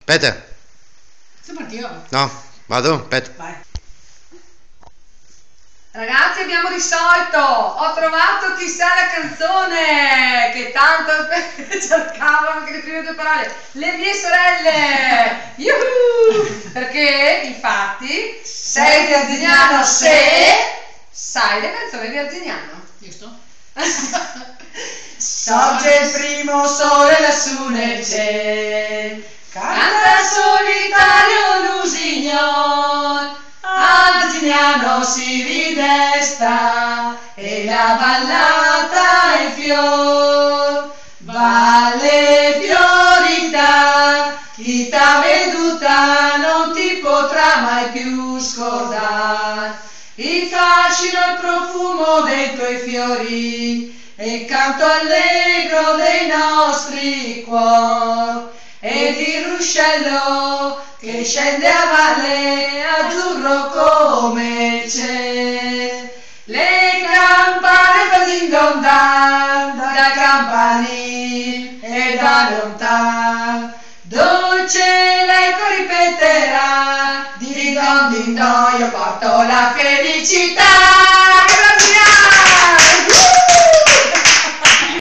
Peter. Sembra anch'io. No, vado, Peter. Vai. Ragazzi, abbiamo risolto! Ho trovato chi sa la canzone! Che tanto cercavo anche le prime due parole. Le mie sorelle! Yuhu! Perché, infatti, sei virginiano se sai le canzoni di Arzignano. Giusto? Sorge il primo sole lassù nel cielo, canta solitario l'usignol, Arzignano si ridesta e la ballata è fior, valle fiorità, chi t'ha veduta non ti potrà mai più scordare, il fascino e il profumo dei tuoi fiori, e il canto allegro dei nostri cuori, ed il ruscello che scende a valle azzurro come il cielo. Le campane fa ding dong dan dal campanile e da lontan, dolce l'eco ripeterà, ding dong io porto la felicità.